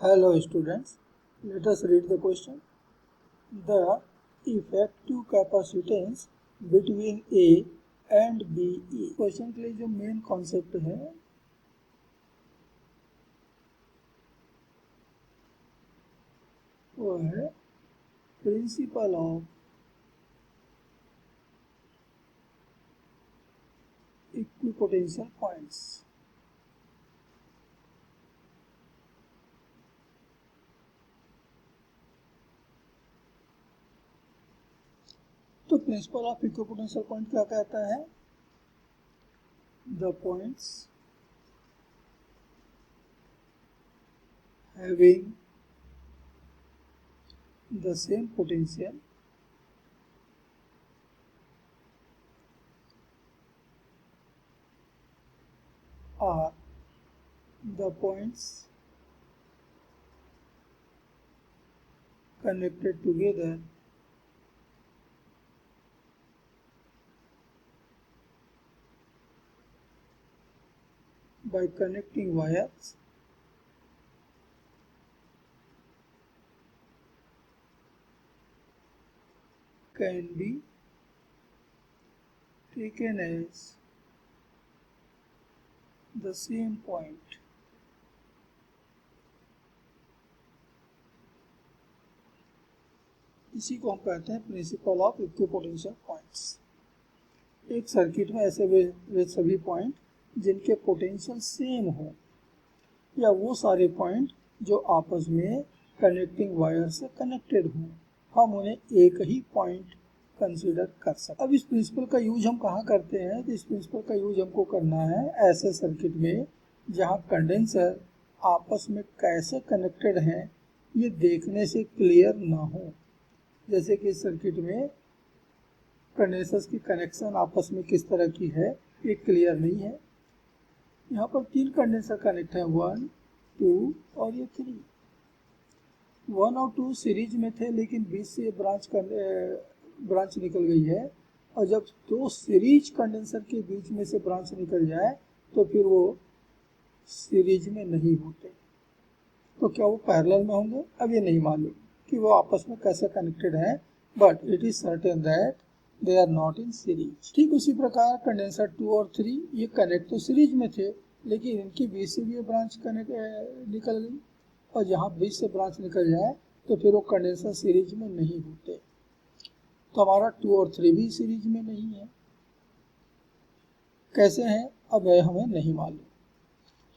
Hello students, let us read the question. The effective capacitance between A and B is. Question के लिए जो main concept है वो है प्रिंसिपल ऑफ इक्विपोटेंशियल पॉइंट्स। तो principle of equipotential point क्या कहता है? The points having the same potential are the points connected together by connecting wires can be taken as the same point. इसी को हम कहते हैं प्रिंसिपल ऑफ इक्विपोटेंशियल पॉइंट्स। एक सर्किट में ऐसे वे सभी पॉइंट जिनके पोटेंशियल सेम हो, या वो सारे पॉइंट जो आपस में कनेक्टिंग वायर से कनेक्टेड हों, हम उन्हें एक ही पॉइंट कंसीडर कर सकते। अब इस प्रिंसिपल का यूज हम कहाँ करते हैं? तो इस प्रिंसिपल का यूज हमको करना है ऐसे सर्किट में जहाँ कंडेंसर आपस में कैसे कनेक्टेड हैं ये देखने से क्लियर ना हो। जैसे कि इस सर्किट में कंडेंसर्स की कनेक्शन आपस में किस तरह की है ये क्लियर नहीं है। यहाँ पर 3 कंडेंसर कनेक्ट हैं, 1, 2 और ये 3। 1 और 2 सीरीज में थे, लेकिन बीच से ब्रांच निकल गई है, और जब 2 सीरीज कंडेंसर के बीच में से ब्रांच निकल जाए तो फिर वो सीरीज में नहीं होते। तो क्या वो पैरेलल में होंगे? अब ये नहीं मालूम कि वो आपस में कैसे कनेक्टेड हैं, but it is certain that they are not in series. ठीक उसी प्रकार कंडेंसर 2 और 3 ये कनेक्ट तो सीरीज में थे, लेकिन इनके बीच से भी ये ब्रांच निकल गई, और जहाँ बीच से ब्रांच निकल जाए तो फिर वो कंडेंसर सीरीज में नहीं होते। तो हमारा 2 और 3 भी सीरीज में नहीं है। कैसे हैं अब हमें नहीं मालूम।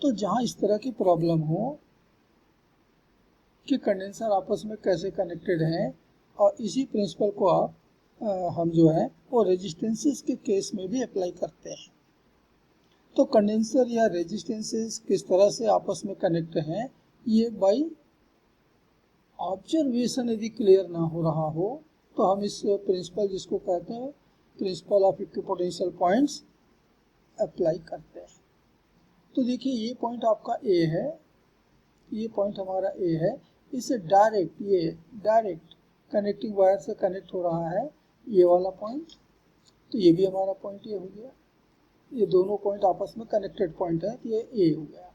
तो जहाँ इस तरह की प्रॉब्लम हो कि कंडेंसर आपस में कैसे कनेक्टेड हैं, और इसी प्रिंसिपल को हम जो है वो रेजिस्टेंसेस के केस में भी अप्लाई करते हैं। तो कंडेंसर या रेजिस्टेंसेस किस तरह से आपस में कनेक्ट हैं, ये बाई ऑब्जर्वेशन यदि क्लियर ना हो रहा हो तो हम इस प्रिंसिपल जिसको कहते हैं principle of equipotential points apply करते हैं। तो देखिए ये पॉइंट आपका ए है, ये पॉइंट हमारा ए है, इससे डायरेक्ट कनेक्टिंग वायर से कनेक्ट हो रहा है ये वाला पॉइंट। तो ये भी हमारा पॉइंट ये हो गया, ये दोनों पॉइंट आपस में कनेक्टेड पॉइंट है, तो ये ए हो गया।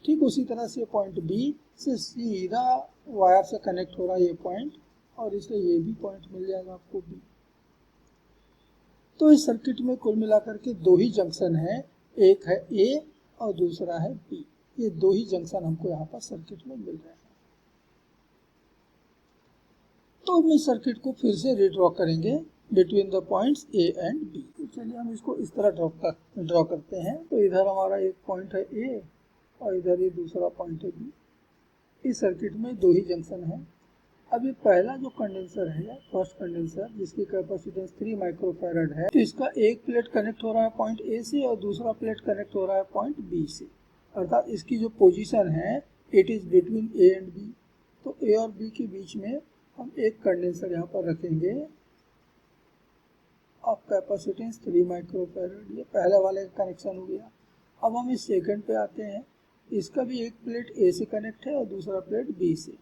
ठीक उसी तरह से पॉइंट बी से सीधा वायर से कनेक्ट हो रहा है ये पॉइंट, और इसलिए ये भी पॉइंट मिल जाएगा आपको बी। तो इस सर्किट में कुल मिलाकर के 2 ही जंक्शन है, एक है ए और दूसरा है बी। ये 2 ही जंक्शन हमको यहाँ पर सर्किट में मिल रहे हैं। तो हम इस सर्किट को फिर से रीड्रॉ करेंगे between the points A and B. तो चलिए हम इसको इस तरह ड्रॉ करते हैं। तो इधर हमारा एक पॉइंट है ए और इधर ये दूसरा पॉइंट है बी। इस सर्किट में 2 ही जंक्शन है। अब ये पहला जो कंडेंसर है, फर्स्ट कंडेंसर, जिसकी कैपेसिटेंस 3 माइक्रोफैराड है, तो इसका एक प्लेट कनेक्ट हो रहा है पॉइंट ए से और दूसरा प्लेट कनेक्ट हो रहा है पॉइंट बी से, अर्थात इसकी जो पोजीशन है it is between A and B. तो ए और बी के बीच में हम एक कंडेंसर यहाँ पर रखेंगे ऑफ कैपेसिटेंस 3 माइक्रोफैराड। ये पहले वाले का कनेक्शन हो गया। अब हम इस सेकंड पे आते हैं, इसका भी एक प्लेट ए से कनेक्ट है और दूसरा प्लेट बी से।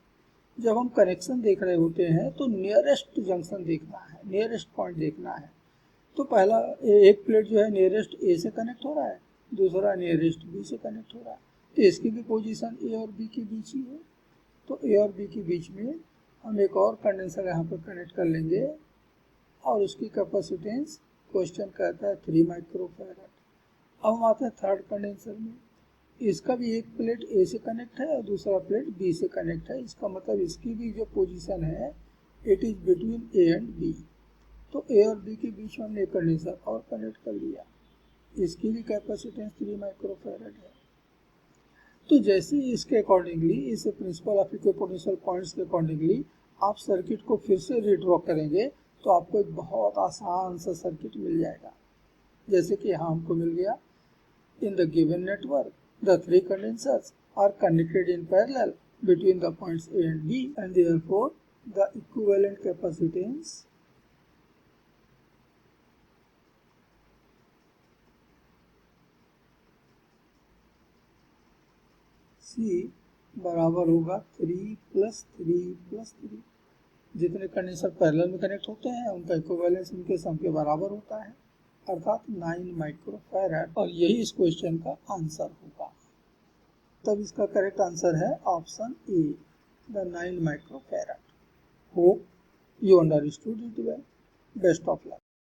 जब हम कनेक्शन देख रहे होते हैं तो नियरेस्ट जंक्शन देखना है, नियरेस्ट पॉइंट देखना है। तो पहला एक प्लेट जो है नियरेस्ट ए से कनेक्ट हो रहा है, दूसरा नियरेस्ट बी से कनेक्ट हो रहा है, तो इसकी भी पोजीशन ए और बी के बीच ही है। तो ए और बी के बीच में हम एक और कंडेंसर यहाँ पर कनेक्ट कर लेंगे और उसकी कैपेसिटेंस क्वेश्चन कहता है 3 माइक्रोफैराड। अब हम आते हैं थर्ड कंडेंसर में। इसका भी एक प्लेट ए से कनेक्ट है और दूसरा प्लेट बी से कनेक्ट है। इसका मतलब इसकी भी जो पोजीशन है it is between A and B. तो ए और बी के बीच में हमने एक कंडेंसर और कनेक्ट कर लिया। इसकी भी कैपेसिटेंस 3 माइक्रोफैराड है। तो जैसे ही इसके अकॉर्डिंगली, इस प्रिंसिपल ऑफ इक्विपोटेंशियल पॉइंट्स के अकॉर्डिंगली आप सर्किट को फिर से रीड्रॉ करेंगे तो आपको एक बहुत आसान सा सर्किट मिल जाएगा। जैसे कि यहाँ हमको मिल गया, in the given network the 3 condensers are connected in parallel between the points A and B and therefore the equivalent capacitance C बराबर होगा 3 + 3 + 3। जितने कंडेंसर पैरेलल में कनेक्ट होते हैं उनका इक्विवेलेंस इनके सम के बराबर होता है, अर्थात 9 माइक्रोफैराड। और यही इस क्वेश्चन का आंसर होगा। तब इसका करेक्ट आंसर है option A, the 9 microfarad. Hope you understood it well. Best of luck.